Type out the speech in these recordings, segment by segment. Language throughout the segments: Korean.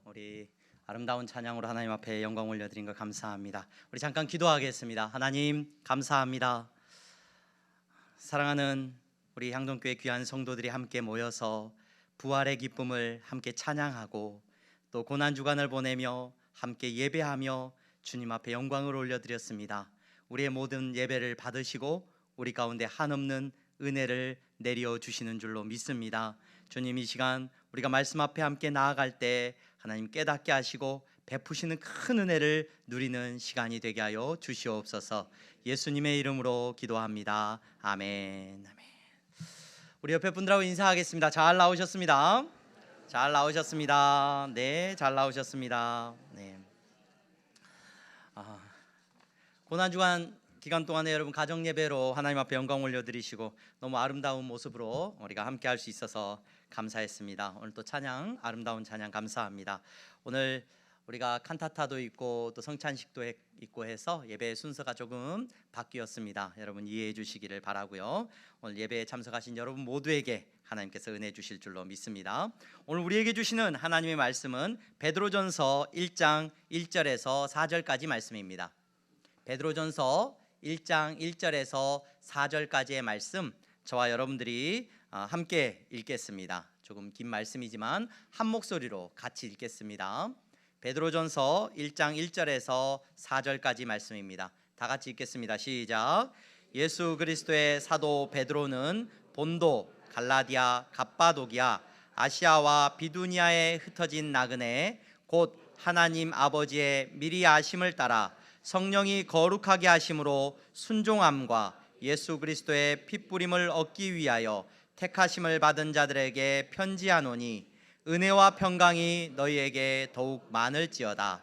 우리 아름다운 찬양으로 하나님 앞에 영광 올려드린 것 감사합니다. 우리 잠깐 기도하겠습니다. 하나님 감사합니다. 사랑하는 우리 향동교회 귀한 성도들이 함께 모여서 부활의 기쁨을 함께 찬양하고 또 고난주간을 보내며 함께 예배하며 주님 앞에 영광을 올려드렸습니다. 우리의 모든 예배를 받으시고 우리 가운데 한없는 은혜를 내려주시는 줄로 믿습니다. 주님, 이 시간 우리가 말씀 앞에 함께 나아갈 때 하나님 깨닫게 하시고 베푸시는 큰 은혜를 누리는 시간이 되게 하여 주시옵소서. 예수님의 이름으로 기도합니다. 아멘. 아멘. 우리 옆에 분들하고 인사하겠습니다. 잘 나오셨습니다. 잘 나오셨습니다. 네, 잘 나오셨습니다. 네. 고난주간 기간 동안에 여러분 가정 예배로 하나님 앞에 영광 올려드리시고 너무 아름다운 모습으로 우리가 함께 할 수 있어서 감사했습니다. 오늘 또 찬양, 아름다운 찬양 감사합니다. 오늘 우리가 칸타타도 있고 또 성찬식도 있고 해서 예배 순서가 조금 바뀌었습니다. 여러분 이해해 주시기를 바라고요. 오늘 예배에 참석하신 여러분 모두에게 하나님께서 은혜 주실 줄로 믿습니다. 오늘 우리에게 주시는 하나님의 말씀은 베드로전서 1장 1절에서 4절까지 말씀입니다. 베드로전서 1장 1절에서 4절까지의 말씀, 저와 여러분들이 함께 읽겠습니다. 조금 긴 말씀이지만 한 목소리로 같이 읽겠습니다. 베드로전서 1장 1절에서 4절까지 말씀입니다. 다 같이 읽겠습니다. 시작. 예수 그리스도의 사도 베드로는 본도, 갈라디아, 갑바도기아, 아시아와 비두니아에 흩어진 나그네 곧 하나님 아버지의 미리 아심을 따라 성령이 거룩하게 하심으로 순종함과 예수 그리스도의 핏부림을 얻기 위하여 택하심을 받은 자들에게 편지하노니 은혜와 평강이 너희에게 더욱 많을지어다.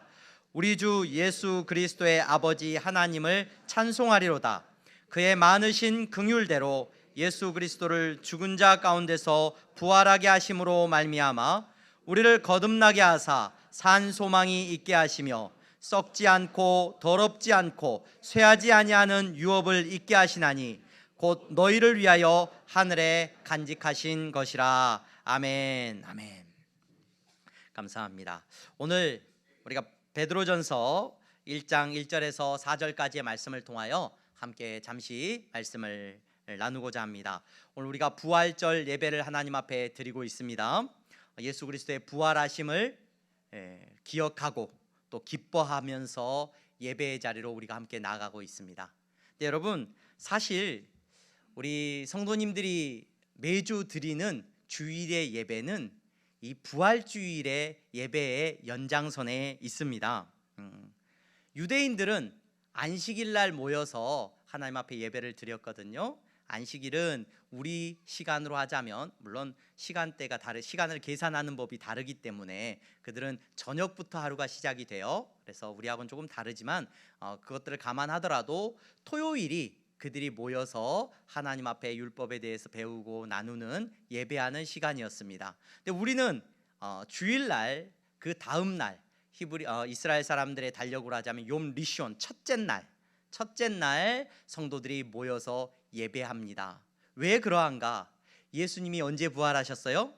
우리 주 예수 그리스도의 아버지 하나님을 찬송하리로다. 그의 많으신 긍휼대로 예수 그리스도를 죽은 자 가운데서 부활하게 하심으로 말미암아 우리를 거듭나게 하사 산 소망이 있게 하시며 썩지 않고 더럽지 않고 쇠하지 아니하는 유업을 있게 하시나니 곧 너희를 위하여 하늘에 간직하신 것이라. 아멘. 아멘. 감사합니다. 오늘 우리가 베드로전서 1장 1절에서 4절까지의 말씀을 통하여 함께 잠시 말씀을 나누고자 합니다. 오늘 우리가 부활절 예배를 하나님 앞에 드리고 있습니다. 예수 그리스도의 부활하심을 기억하고 또 기뻐하면서 예배의 자리로 우리가 함께 나가고 있습니다. 근데 여러분, 사실 우리 성도님들이 매주 드리는 주일의 예배는 이 부활주일의 예배의 연장선에 있습니다. 유대인들은 안식일 날 모여서 하나님 앞에 예배를 드렸거든요. 안식일은 우리 시간으로 하자면 물론 시간을 계산하는 법이 다르기 때문에 그들은 저녁부터 하루가 시작이 돼요. 그래서 우리하고는 조금 다르지만 그것들을 감안하더라도 토요일이 그들이 모여서 하나님 앞에 율법에 대해서 배우고 나누는 예배하는 시간이었습니다. 근데 우리는 주일날 그 다음 날 이스라엘 사람들의 달력으로 하자면 욤 리숀 첫째 날 성도들이 모여서 예배합니다. 왜 그러한가? 예수님이 언제 부활하셨어요?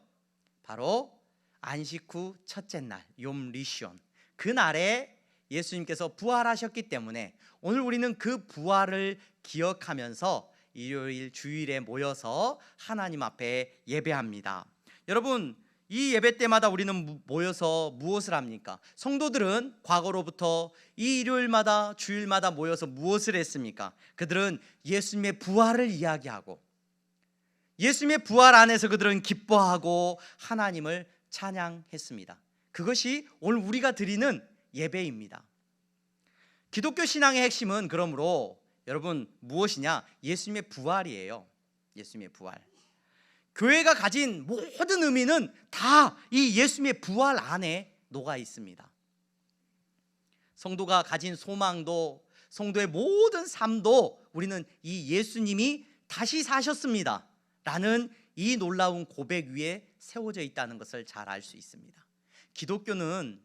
바로 안식 후 첫째 날 욤 리숀, 그 날에 예수님께서 부활하셨기 때문에 오늘 우리는 그 부활을 기억하면서 일요일 주일에 모여서 하나님 앞에 예배합니다. 여러분, 이 예배 때마다 우리는 모여서 무엇을 합니까? 성도들은 과거로부터 이 일요일마다 주일마다 모여서 무엇을 했습니까? 그들은 예수님의 부활을 이야기하고 예수님의 부활 안에서 그들은 기뻐하고 하나님을 찬양했습니다. 그것이 오늘 우리가 드리는 예배입니다. 기독교 신앙의 핵심은 그러므로 여러분 무엇이냐? 예수님의 부활이에요. 예수님의 부활. 교회가 가진 모든 의미는 다 이 예수님의 부활 안에 녹아 있습니다. 성도가 가진 소망도, 성도의 모든 삶도 우리는 이 예수님이 다시 사셨습니다 라는 이 놀라운 고백 위에 세워져 있다는 것을 잘 알 수 있습니다. 기독교는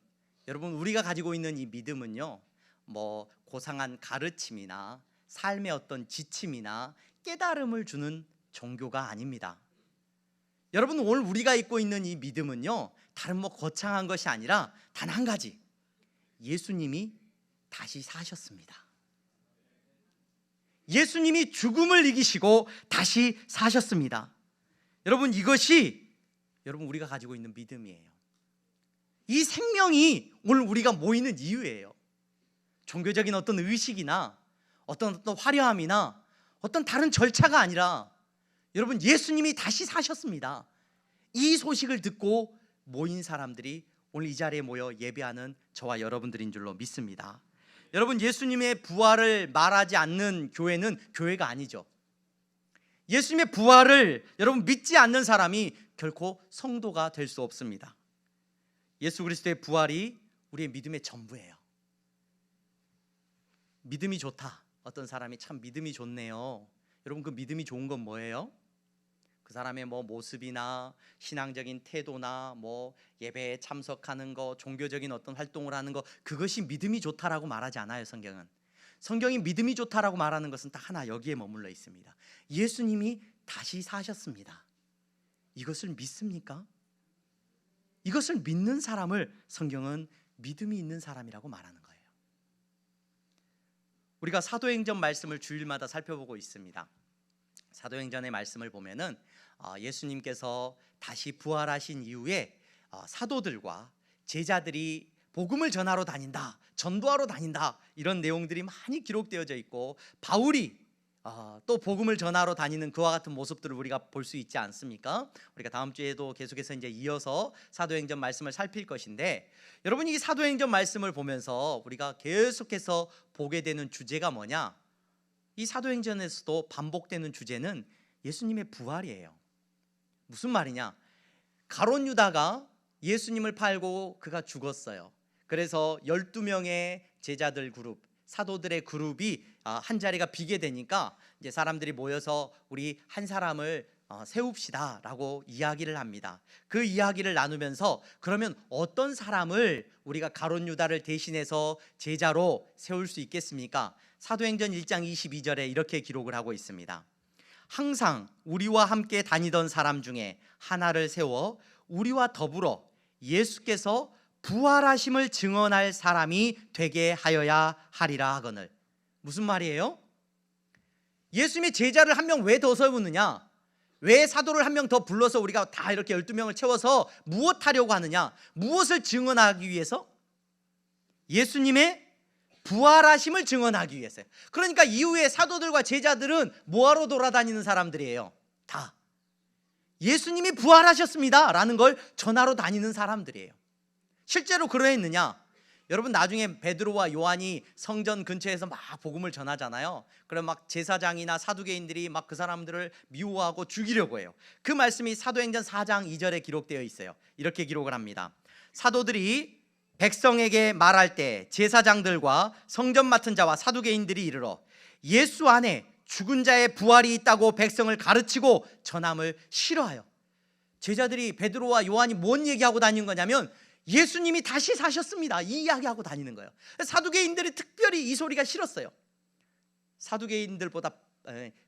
여러분 우리가 가지고 있는 이 믿음은요, 고상한 가르침이나 삶의 어떤 지침이나 깨달음을 주는 종교가 아닙니다. 여러분, 오늘 우리가 입고 있는 이 믿음은요, 다른 뭐 거창한 것이 아니라 단 한 가지, 예수님이 다시 사셨습니다. 예수님이 죽음을 이기시고 다시 사셨습니다. 여러분, 이것이 여러분 우리가 가지고 있는 믿음이에요. 이 생명이 오늘 우리가 모이는 이유예요. 종교적인 어떤 의식이나 어떤 화려함이나 어떤 다른 절차가 아니라 여러분, 예수님이 다시 사셨습니다. 이 소식을 듣고 모인 사람들이 오늘 이 자리에 모여 예배하는 저와 여러분들인 줄로 믿습니다. 여러분, 예수님의 부활을 말하지 않는 교회는 교회가 아니죠. 예수님의 부활을 여러분 믿지 않는 사람이 결코 성도가 될 수 없습니다. 예수 그리스도의 부활이 우리의 믿음의 전부예요. 믿음이 좋다. 어떤 사람이 참 믿음이 좋네요. 여러분, 그 믿음이 좋은 건 뭐예요? 그 사람의 뭐 모습이나 신앙적인 태도나 뭐 예배에 참석하는 거, 종교적인 어떤 활동을 하는 거, 그것이 믿음이 좋다라고 말하지 않아요. 성경이 믿음이 좋다라고 말하는 것은 딱 하나, 여기에 머물러 있습니다. 예수님이 다시 사셨습니다. 이것을 믿습니까? 이것을 믿는 사람을 성경은 믿음이 있는 사람이라고 말하는 거예요. 우리가 사도행전 말씀을 주일마다 살펴보고 있습니다. 사도행전의 말씀을 보면은 예수님께서 다시 부활하신 이후에 사도들과 제자들이 복음을 전하러 다닌다, 전도하러 다닌다, 이런 내용들이 많이 기록되어져 있고, 바울이 또 복음을 전하러 다니는 그와 같은 모습들을 우리가 볼 수 있지 않습니까? 우리가 다음 주에도 계속해서 이제 이어서 사도행전 말씀을 살필 것인데, 여러분, 이 사도행전 말씀을 보면서 우리가 계속해서 보게 되는 주제가 뭐냐? 이 사도행전에서도 반복되는 주제는 예수님의 부활이에요. 무슨 말이냐? 가룟 유다가 예수님을 팔고 그가 죽었어요. 그래서 12명의 제자들 그룹, 사도들의 그룹이 한 자리가 비게 되니까 이제 사람들이 모여서 우리 한 사람을 세웁시다라고 이야기를 합니다. 그 이야기를 나누면서 그러면 어떤 사람을 우리가 가룟 유다를 대신해서 제자로 세울 수 있겠습니까? 사도행전 1장 22절에 이렇게 기록을 하고 있습니다. 항상 우리와 함께 다니던 사람 중에 하나를 세워 우리와 더불어 예수께서 부활하심을 증언할 사람이 되게 하여야 하리라 하거늘. 무슨 말이에요? 예수님의 제자를 한 명 왜 더 세우느냐? 왜 사도를 한 명 더 불러서 우리가 다 이렇게 12명을 채워서 무엇 하려고 하느냐? 무엇을 증언하기 위해서? 예수님의 부활하심을 증언하기 위해서요. 그러니까 이후에 사도들과 제자들은 뭐하러 돌아다니는 사람들이에요? 다 예수님이 부활하셨습니다 라는 걸 전하러 다니는 사람들이에요. 실제로 그러했느냐? 여러분, 나중에 베드로와 요한이 성전 근처에서 막 복음을 전하잖아요. 그럼 막 제사장이나 사두개인들이 막 그 사람들을 미워하고 죽이려고 해요. 그 말씀이 사도행전 4장 2절에 기록되어 있어요. 이렇게 기록을 합니다. 사도들이 백성에게 말할 때 제사장들과 성전 맡은 자와 사두개인들이 이르러 예수 안에 죽은 자의 부활이 있다고 백성을 가르치고 전함을 싫어하여. 제자들이, 베드로와 요한이 뭔 얘기하고 다니는 거냐면 예수님이 다시 사셨습니다, 이 이야기하고 다니는 거예요. 사두개인들이 특별히 이 소리가 싫었어요.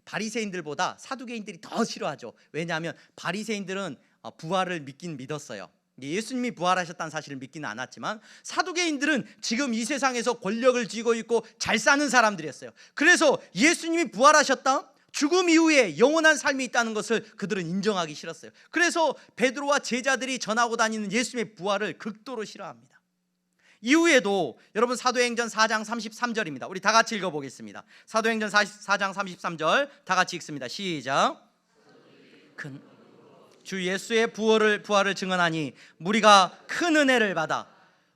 바리새인들보다 사두개인들이 더 싫어하죠. 왜냐하면 바리새인들은 부활을 믿긴 믿었어요. 예수님이 부활하셨다는 사실을 믿기는 않았지만, 사두개인들은 지금 이 세상에서 권력을 쥐고 있고 잘 사는 사람들이었어요. 그래서 예수님이 부활하셨다, 죽음 이후에 영원한 삶이 있다는 것을 그들은 인정하기 싫었어요. 그래서 베드로와 제자들이 전하고 다니는 예수님의 부활을 극도로 싫어합니다. 이후에도 여러분, 사도행전 4장 33절입니다. 우리 다 같이 읽어보겠습니다. 사도행전 4장 33절 다 같이 읽습니다. 시작. 주 예수의 부활을 증언하니 무리가 큰 은혜를 받아.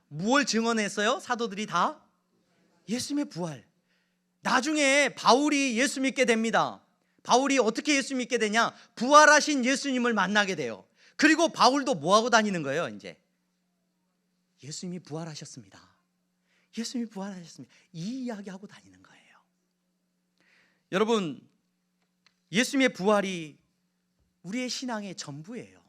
무엇을 증언했어요? 사도들이 다 예수님의 부활. 나중에 바울이 예수 믿게 됩니다. 바울이 어떻게 예수 믿게 되냐? 부활하신 예수님을 만나게 돼요. 그리고 바울도 뭐하고 다니는 거예요? 이제 예수님이 부활하셨습니다, 예수님이 부활하셨습니다, 이 이야기하고 다니는 거예요. 여러분, 예수님의 부활이 우리의 신앙의 전부예요.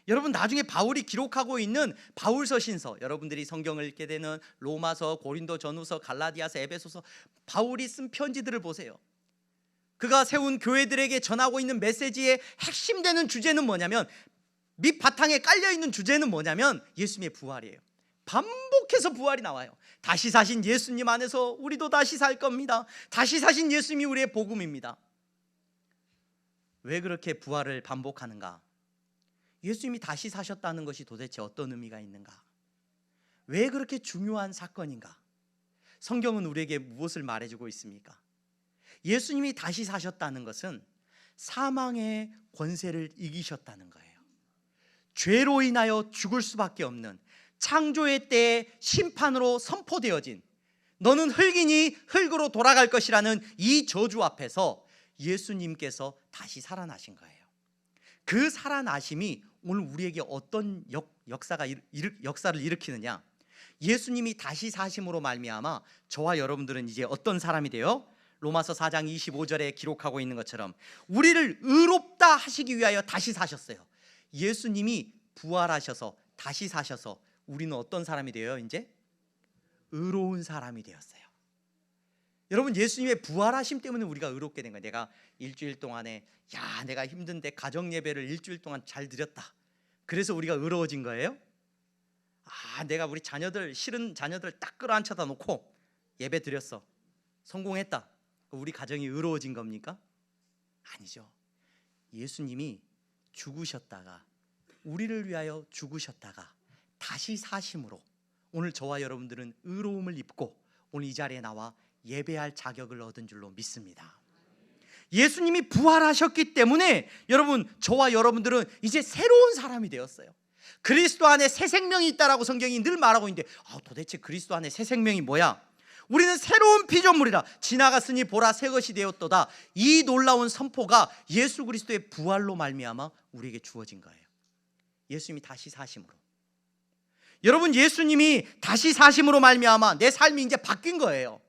여러분, 나중에 바울이 기록하고 있는 바울서신서, 여러분들이 성경을 읽게 되는 로마서, 고린도 전후서, 갈라디아서, 에베소서, 바울이 쓴 편지들을 보세요. 그가 세운 교회들에게 전하고 있는 메시지의 핵심 되는 주제는 뭐냐면 밑바탕에 깔려있는 주제는 뭐냐면 예수님의 부활이에요. 반복해서 부활이 나와요. 다시 사신 예수님 안에서 우리도 다시 살 겁니다. 다시 사신 예수님이 우리의 복음입니다. 왜 그렇게 부활을 반복하는가? 예수님이 다시 사셨다는 것이 도대체 어떤 의미가 있는가? 왜 그렇게 중요한 사건인가? 성경은 우리에게 무엇을 말해주고 있습니까? 예수님이 다시 사셨다는 것은 사망의 권세를 이기셨다는 거예요. 죄로 인하여 죽을 수밖에 없는 창조의 때에 심판으로 선포되어진 너는 흙이니 흙으로 돌아갈 것이라는 이 저주 앞에서 예수님께서 다시 살아나신 거예요. 그 살아나심이 오늘 우리에게 어떤 역사를 일으키느냐? 예수님이 다시 사심으로 말미암아 저와 여러분들은 이제 어떤 사람이 돼요? 로마서 4장 25절에 기록하고 있는 것처럼 우리를 의롭다 하시기 위하여 다시 사셨어요. 예수님이 부활하셔서 다시 사셔서 우리는 어떤 사람이 돼요? 이제 의로운 사람이 되었어요. 여러분, 예수님의 부활하심 때문에 우리가 의롭게 된 거예요. 내가 일주일 동안에 내가 힘든데 가정 예배를 일주일 동안 잘 드렸다. 그래서 우리가 의로워진 거예요? 내가 우리 자녀들 싫은 자녀들 딱 끌어안쳐다 놓고 예배 드렸어. 성공했다. 우리 가정이 의로워진 겁니까? 아니죠. 예수님이 죽으셨다가 우리를 위하여 죽으셨다가 다시 사심으로 오늘 저와 여러분들은 의로움을 입고 오늘 이 자리에 나와 예배할 자격을 얻은 줄로 믿습니다. 예수님이 부활하셨기 때문에 여러분, 저와 여러분들은 이제 새로운 사람이 되었어요. 그리스도 안에 새 생명이 있다라고 성경이 늘 말하고 있는데 도대체 그리스도 안에 새 생명이 뭐야? 우리는 새로운 피조물이라 지나갔으니 보라 새 것이 되었도다. 이 놀라운 선포가 예수 그리스도의 부활로 말미암아 우리에게 주어진 거예요. 예수님이 다시 사심으로. 여러분, 예수님이 다시 사심으로 말미암아 내 삶이 이제 바뀐 거예요.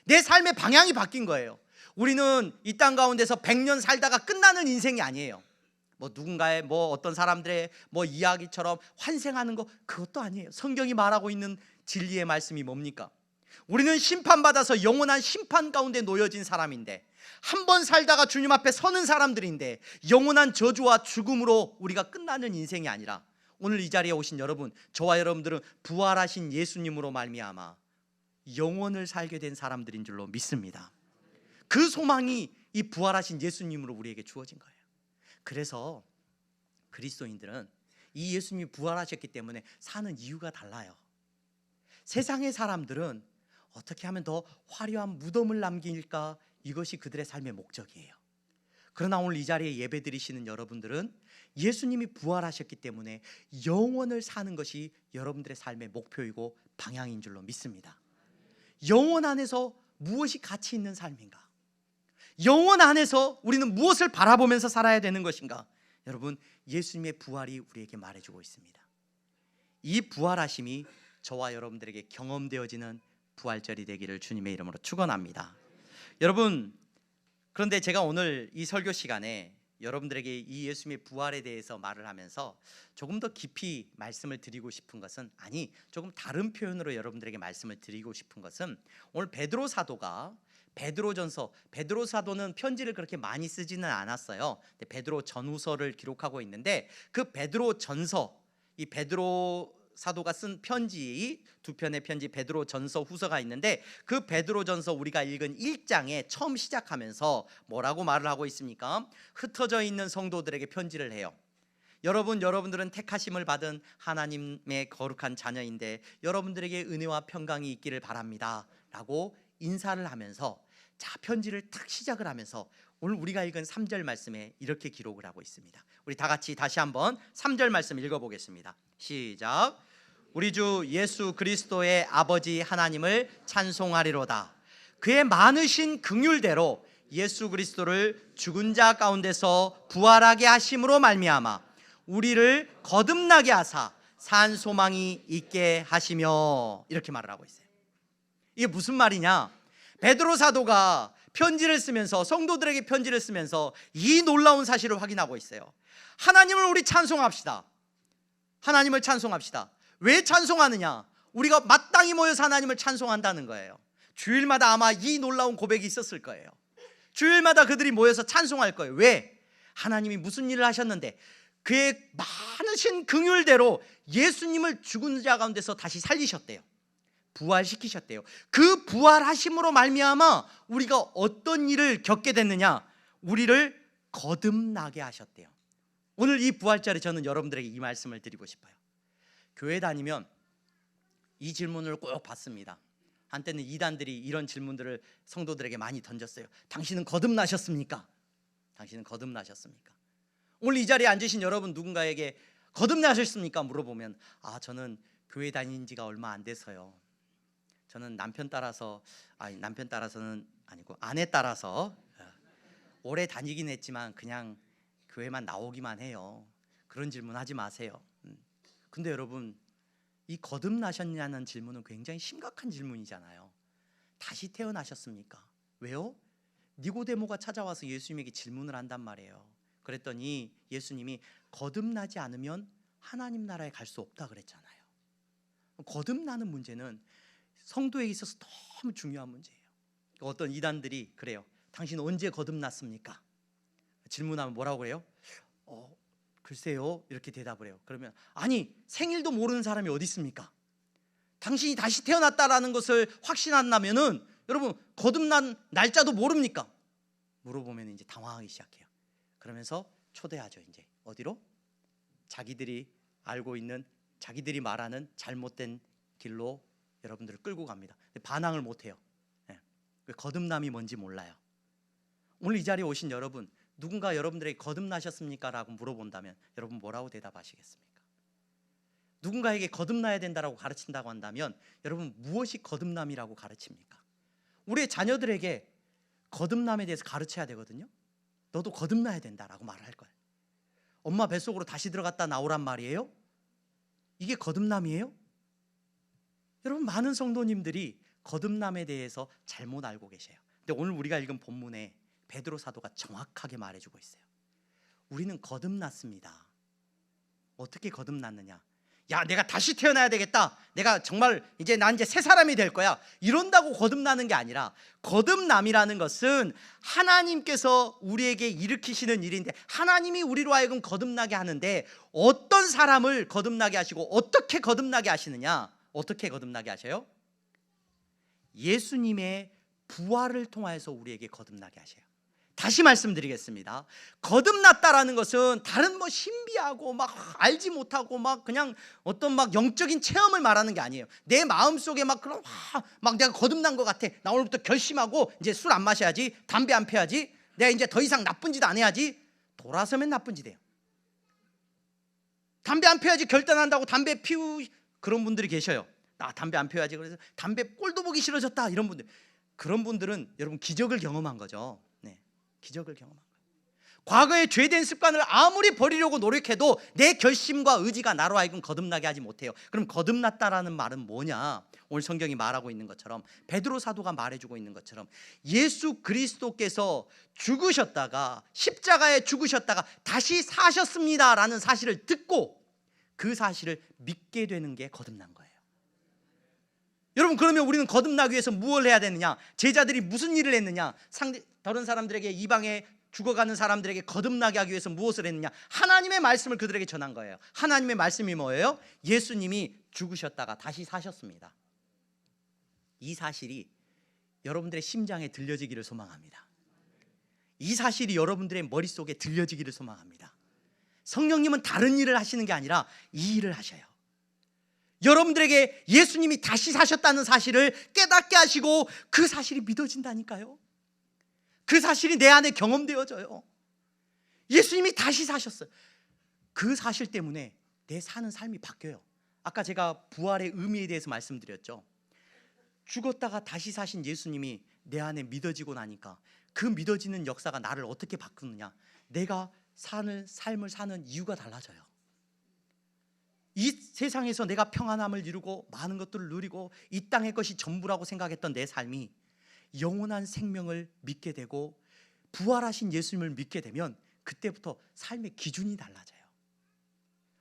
내 삶의 방향이 바뀐 거예요. 우리는 이 땅 가운데서 100년 살다가 끝나는 인생이 아니에요. 누군가의 어떤 사람들의 이야기처럼 환생하는 거, 그것도 아니에요. 성경이 말하고 있는 진리의 말씀이 뭡니까? 우리는 심판받아서 영원한 심판 가운데 놓여진 사람인데, 한 번 살다가 주님 앞에 서는 사람들인데, 영원한 저주와 죽음으로 우리가 끝나는 인생이 아니라 오늘 이 자리에 오신 여러분, 저와 여러분들은 부활하신 예수님으로 말미암아 영원을 살게 된 사람들인 줄로 믿습니다. 그 소망이 이 부활하신 예수님으로 우리에게 주어진 거예요. 그래서 그리스도인들은 이 예수님이 부활하셨기 때문에 사는 이유가 달라요. 세상의 사람들은 어떻게 하면 더 화려한 무덤을 남길까? 이것이 그들의 삶의 목적이에요. 그러나 오늘 이 자리에 예배드리시는 여러분들은 예수님이 부활하셨기 때문에 영원을 사는 것이 여러분들의 삶의 목표이고 방향인 줄로 믿습니다. 영원 안에서 무엇이 가치 있는 삶인가? 영원 안에서 우리는 무엇을 바라보면서 살아야 되는 것인가? 여러분, 예수님의 부활이 우리에게 말해주고 있습니다. 이 부활하심이 저와 여러분들에게 경험되어지는 부활절이 되기를 주님의 이름으로 축원합니다. 여러분, 그런데 제가 오늘 이 설교 시간에 여러분들에게 이 예수님의 부활에 대해서 말을 하면서 조금 더 깊이 말씀을 드리고 싶은 것은, 조금 다른 표현으로 여러분들에게 말씀을 드리고 싶은 것은, 오늘 베드로 사도가 베드로 사도는 편지를 그렇게 많이 쓰지는 않았어요. 베드로 전후서를 기록하고 있는데, 그 베드로 전서, 이 베드로 사도가 쓴 편지, 두 편의 편지 베드로 전서 후서가 있는데, 그 베드로 전서 우리가 읽은 1장에 처음 시작하면서 뭐라고 말을 하고 있습니까? 흩어져 있는 성도들에게 편지를 해요. 여러분들은 택하심을 받은 하나님의 거룩한 자녀인데 여러분들에게 은혜와 평강이 있기를 바랍니다 라고 인사를 하면서 편지를 탁 시작을 하면서 오늘 우리가 읽은 3절 말씀에 이렇게 기록을 하고 있습니다. 우리 다 같이 다시 한번 3절 말씀 읽어보겠습니다. 시작. 우리 주 예수 그리스도의 아버지 하나님을 찬송하리로다. 그의 많으신 긍휼대로 예수 그리스도를 죽은 자 가운데서 부활하게 하심으로 말미암아 우리를 거듭나게 하사 산 소망이 있게 하시며, 이렇게 말을 하고 있어요. 이게 무슨 말이냐? 베드로 사도가 편지를 쓰면서, 성도들에게 편지를 쓰면서 이 놀라운 사실을 확인하고 있어요. 하나님을 우리 찬송합시다. 하나님을 찬송합시다. 왜 찬송하느냐? 우리가 마땅히 모여서 하나님을 찬송한다는 거예요. 주일마다 아마 이 놀라운 고백이 있었을 거예요. 주일마다 그들이 모여서 찬송할 거예요. 왜? 하나님이 무슨 일을 하셨는데, 그의 많으신 긍휼대로 예수님을 죽은 자 가운데서 다시 살리셨대요. 부활시키셨대요. 그 부활하심으로 말미암아 우리가 어떤 일을 겪게 됐느냐? 우리를 거듭나게 하셨대요. 오늘 이 부활절에 저는 여러분들에게 이 말씀을 드리고 싶어요. 교회 다니면 이 질문을 꼭 받습니다. 한때는 이단들이 이런 질문들을 성도들에게 많이 던졌어요. 당신은 거듭나셨습니까? 당신은 거듭나셨습니까? 오늘 이 자리에 앉으신 여러분 누군가에게 거듭나셨습니까? 물어보면 저는 교회 다닌 지가 얼마 안 돼서요. 저는 남편 따라서는 아니고 아내 따라서 오래 다니긴 했지만 그냥 교회만 나오기만 해요. 그런 질문 하지 마세요. 근데 여러분, 이 거듭나셨냐는 질문은 굉장히 심각한 질문이잖아요. 다시 태어나셨습니까? 왜요? 니고데모가 찾아와서 예수님에게 질문을 한단 말이에요. 그랬더니 예수님이 거듭나지 않으면 하나님 나라에 갈 수 없다 그랬잖아요. 거듭나는 문제는 성도에게 있어서 너무 중요한 문제예요. 어떤 이단들이 그래요. 당신 언제 거듭났습니까? 질문하면 뭐라고 그래요? 글쎄요, 이렇게 대답을 해요. 그러면 아니, 생일도 모르는 사람이 어디 있습니까? 당신이 다시 태어났다라는 것을 확신한다면은 여러분, 거듭난 날짜도 모릅니까? 물어보면 이제 당황하기 시작해요. 그러면서 초대하죠. 이제 어디로? 자기들이 알고 있는, 자기들이 말하는 잘못된 길로 여러분들을 끌고 갑니다. 반항을 못해요. 왜? 거듭남이 뭔지 몰라요. 오늘 이 자리에 오신 여러분, 누군가 여러분들에게 거듭나셨습니까? 라고 물어본다면 여러분 뭐라고 대답하시겠습니까? 누군가에게 거듭나야 된다라고 가르친다고 한다면 여러분 무엇이 거듭남이라고 가르칩니까? 우리의 자녀들에게 거듭남에 대해서 가르쳐야 되거든요. 너도 거듭나야 된다라고 말할 거예요. 엄마 뱃속으로 다시 들어갔다 나오란 말이에요? 이게 거듭남이에요? 여러분, 많은 성도님들이 거듭남에 대해서 잘못 알고 계세요. 근데 오늘 우리가 읽은 본문에 베드로 사도가 정확하게 말해주고 있어요. 우리는 거듭났습니다. 어떻게 거듭났느냐? 야, 내가 다시 태어나야 되겠다. 내가 정말 난 이제 새 사람이 될 거야. 이런다고 거듭나는 게 아니라, 거듭남이라는 것은 하나님께서 우리에게 일으키시는 일인데, 하나님이 우리로 하여금 거듭나게 하는데 어떤 사람을 거듭나게 하시고 어떻게 거듭나게 하시느냐? 어떻게 거듭나게 하셔요? 예수님의 부활을 통하여서 우리에게 거듭나게 하셔요. 다시 말씀드리겠습니다. 거듭났다라는 것은 다른 신비하고 막 알지 못하고 막 그냥 어떤 막 영적인 체험을 말하는 게 아니에요. 내 마음속에 그런 막 내가 거듭난 것 같아. 나 오늘부터 결심하고 이제 술 안 마셔야지, 담배 안 피워야지, 내가 이제 더 이상 나쁜 짓 안 해야지. 돌아서면 나쁜 짓 해요. 담배 안 피워야지 결단한다고 담배 그런 분들이 계셔요. 나 담배 안 피워야지 그래서 담배 꼴도 보기 싫어졌다, 이런 분들. 그런 분들은 여러분 기적을 경험한 거죠. 기적을 경험한 거예요. 과거의 죄된 습관을 아무리 버리려고 노력해도 내 결심과 의지가 나로 하여금 거듭나게 하지 못해요. 그럼 거듭났다라는 말은 뭐냐? 오늘 성경이 말하고 있는 것처럼, 베드로 사도가 말해주고 있는 것처럼, 예수 그리스도께서 죽으셨다가 십자가에 죽으셨다가 다시 사셨습니다라는 사실을 듣고 그 사실을 믿게 되는 게 거듭난 거예요. 여러분, 그러면 우리는 거듭나기 위해서 무엇을 해야 되느냐? 제자들이 무슨 일을 했느냐? 다른 사람들에게, 이방에 죽어가는 사람들에게 거듭나게 하기 위해서 무엇을 했느냐? 하나님의 말씀을 그들에게 전한 거예요. 하나님의 말씀이 뭐예요? 예수님이 죽으셨다가 다시 사셨습니다. 이 사실이 여러분들의 심장에 들려지기를 소망합니다. 이 사실이 여러분들의 머릿속에 들려지기를 소망합니다. 성령님은 다른 일을 하시는 게 아니라 이 일을 하셔요. 여러분들에게 예수님이 다시 사셨다는 사실을 깨닫게 하시고 그 사실이 믿어진다니까요. 그 사실이 내 안에 경험되어져요. 예수님이 다시 사셨어요. 그 사실 때문에 내 사는 삶이 바뀌어요. 아까 제가 부활의 의미에 대해서 말씀드렸죠. 죽었다가 다시 사신 예수님이 내 안에 믿어지고 나니까 그 믿어지는 역사가 나를 어떻게 바꾸느냐? 내가 사는 삶을 사는 이유가 달라져요. 이 세상에서 내가 평안함을 이루고 많은 것들을 누리고 이 땅의 것이 전부라고 생각했던 내 삶이 영원한 생명을 믿게 되고 부활하신 예수님을 믿게 되면 그때부터 삶의 기준이 달라져요.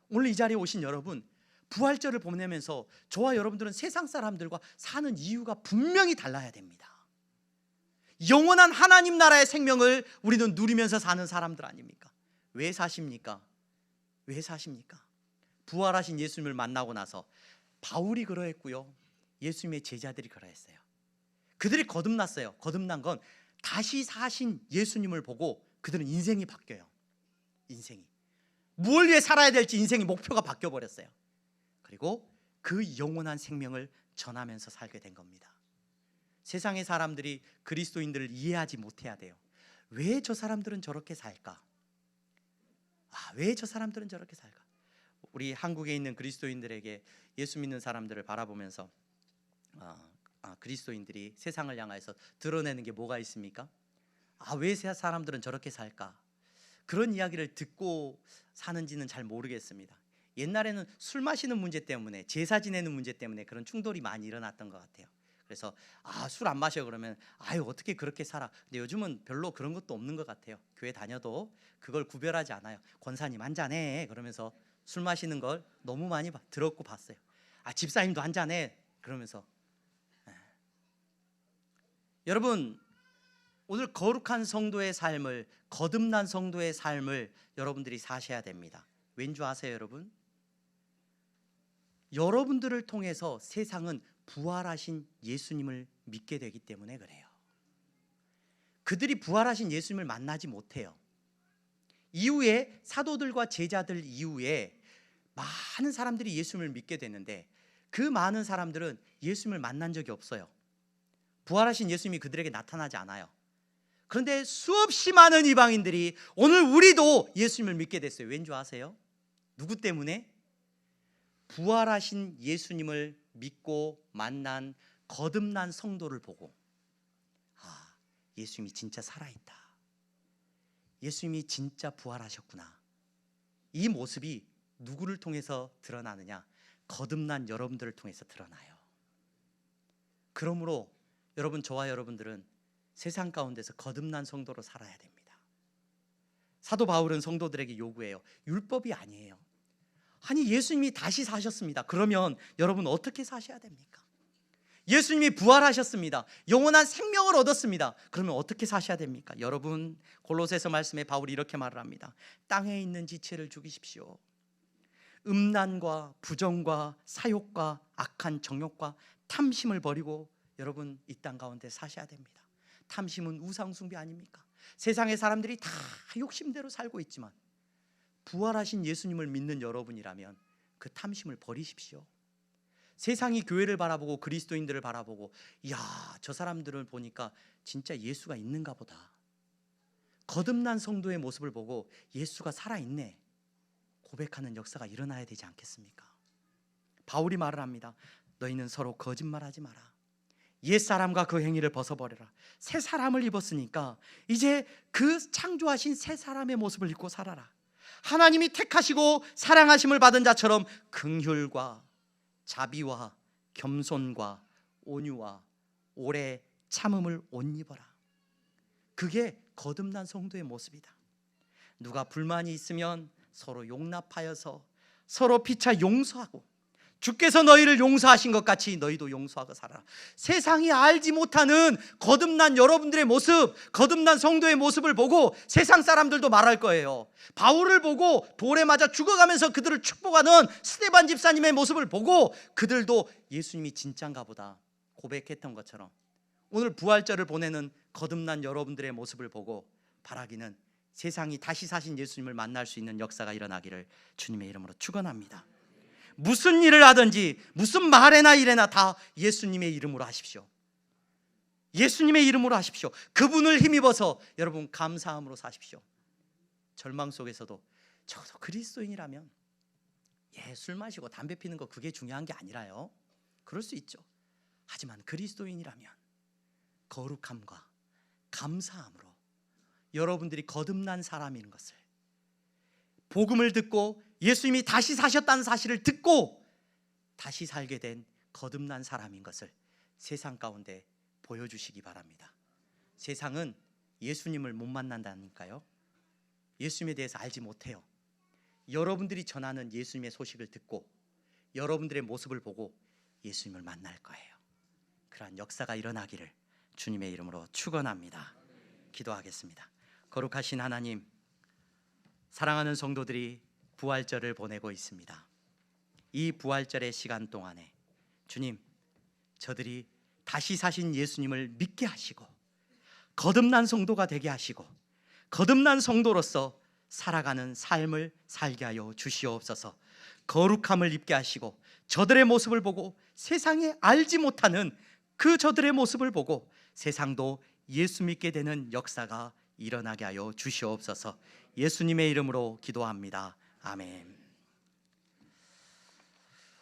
오늘 이 자리에 오신 여러분, 부활절을 보내면서 저와 여러분들은 세상 사람들과 사는 이유가 분명히 달라야 됩니다. 영원한 하나님 나라의 생명을 우리는 누리면서 사는 사람들 아닙니까? 왜 사십니까? 왜 사십니까? 부활하신 예수님을 만나고 나서 바울이 그러했고요, 예수님의 제자들이 그러했어요. 그들이 거듭났어요. 거듭난 건 다시 사신 예수님을 보고 그들은 인생이 바뀌어요. 인생이 뭘 위해 살아야 될지 인생의 목표가 바뀌어버렸어요. 그리고 그 영원한 생명을 전하면서 살게 된 겁니다. 세상의 사람들이 그리스도인들을 이해하지 못해야 돼요. 왜 저 사람들은 저렇게 살까? 왜 저 사람들은 저렇게 살까? 우리 한국에 있는 그리스도인들에게 예수 믿는 사람들을 바라보면서 그리스도인들이 세상을 향해서 드러내는 게 뭐가 있습니까? 왜 사람들은 저렇게 살까? 그런 이야기를 듣고 사는지는 잘 모르겠습니다. 옛날에는 술 마시는 문제 때문에, 제사 지내는 문제 때문에 그런 충돌이 많이 일어났던 것 같아요. 그래서 술 안 마셔 그러면 어떻게 그렇게 살아? 근데 요즘은 별로 그런 것도 없는 것 같아요. 교회 다녀도 그걸 구별하지 않아요. 권사님 한 잔해 그러면서 술 마시는 걸 너무 많이 들었고 봤어요. 집사님도 한 잔해 그러면서. 여러분, 오늘 거룩한 성도의 삶을, 거듭난 성도의 삶을 여러분들이 사셔야 됩니다. 왠지 아세요, 여러분? 여러분들을 통해서 세상은 부활하신 예수님을 믿게 되기 때문에 그래요. 그들이 부활하신 예수님을 만나지 못해요. 이후에 사도들과 제자들 이후에 많은 사람들이 예수님을 믿게 되는데, 그 많은 사람들은 예수님을 만난 적이 없어요. 부활하신 예수님이 그들에게 나타나지 않아요. 그런데 수없이 많은 이방인들이 오늘 우리도 예수님을 믿게 됐어요. 왠지 아세요? 누구 때문에? 부활하신 예수님을 믿고 만난 거듭난 성도를 보고 예수님이 진짜 살아있다, 예수님이 진짜 부활하셨구나. 이 모습이 누구를 통해서 드러나느냐? 거듭난 여러분들을 통해서 드러나요. 그러므로 여러분, 저와 여러분들은 세상 가운데서 거듭난 성도로 살아야 됩니다. 사도 바울은 성도들에게 요구해요. 율법이 아니에요. 예수님이 다시 사셨습니다. 그러면 여러분 어떻게 사셔야 됩니까? 예수님이 부활하셨습니다. 영원한 생명을 얻었습니다. 그러면 어떻게 사셔야 됩니까? 여러분, 골로새서 말씀에 바울이 이렇게 말을 합니다. 땅에 있는 지체를 죽이십시오. 음란과 부정과 사욕과 악한 정욕과 탐심을 버리고 여러분 이 땅 가운데 사셔야 됩니다. 탐심은 우상 숭배 아닙니까? 세상의 사람들이 다 욕심대로 살고 있지만 부활하신 예수님을 믿는 여러분이라면 그 탐심을 버리십시오. 세상이 교회를 바라보고 그리스도인들을 바라보고 저 사람들을 보니까 진짜 예수가 있는가 보다, 거듭난 성도의 모습을 보고 예수가 살아있네 고백하는 역사가 일어나야 되지 않겠습니까? 바울이 말을 합니다. 너희는 서로 거짓말하지 마라. 옛사람과 그 행위를 벗어버려라. 새 사람을 입었으니까 이제 그 창조하신 새 사람의 모습을 입고 살아라. 하나님이 택하시고 사랑하심을 받은 자처럼 긍휼과 자비와 겸손과 온유와 오래 참음을 옷 입어라. 그게 거듭난 성도의 모습이다. 누가 불만이 있으면 서로 용납하여서 서로 피차 용서하고 주께서 너희를 용서하신 것 같이 너희도 용서하고 살아라. 세상이 알지 못하는 거듭난 여러분들의 모습, 거듭난 성도의 모습을 보고 세상 사람들도 말할 거예요. 바울을 보고 돌에 맞아 죽어가면서 그들을 축복하는 스데반 집사님의 모습을 보고 그들도 예수님이 진짜인가 보다 고백했던 것처럼 오늘 부활절을 보내는 거듭난 여러분들의 모습을 보고 바라기는 세상이 다시 사신 예수님을 만날 수 있는 역사가 일어나기를 주님의 이름으로 축원합니다. 무슨 일을 하든지 무슨 말에나 일에나 다 예수님의 이름으로 하십시오. 예수님의 이름으로 하십시오. 그분을 힘입어서 여러분 감사함으로 사십시오. 절망 속에서도 저도 그리스도인이라면 술 마시고 담배 피는 거 그게 중요한 게 아니라요. 그럴 수 있죠. 하지만 그리스도인이라면 거룩함과 감사함으로 여러분들이 거듭난 사람인 것을, 복음을 듣고 예수님이 다시 사셨다는 사실을 듣고 다시 살게 된 거듭난 사람인 것을 세상 가운데 보여주시기 바랍니다. 세상은 예수님을 못 만난다니까요. 예수님에 대해서 알지 못해요. 여러분들이 전하는 예수님의 소식을 듣고 여러분들의 모습을 보고 예수님을 만날 거예요. 그러한 역사가 일어나기를 주님의 이름으로 축원합니다. 기도하겠습니다. 거룩하신 하나님, 사랑하는 성도들이 부활절을 보내고 있습니다. 이 부활절의 시간 동안에 주님, 저들이 다시 사신 예수님을 믿게 하시고 거듭난 성도가 되게 하시고 거듭난 성도로서 살아가는 삶을 살게 하여 주시옵소서. 거룩함을 입게 하시고 저들의 모습을 보고 세상에 알지 못하는 그 저들의 모습을 보고 세상도 예수 믿게 되는 역사가 일어나게 하여 주시옵소서. 예수님의 이름으로 기도합니다. 아멘.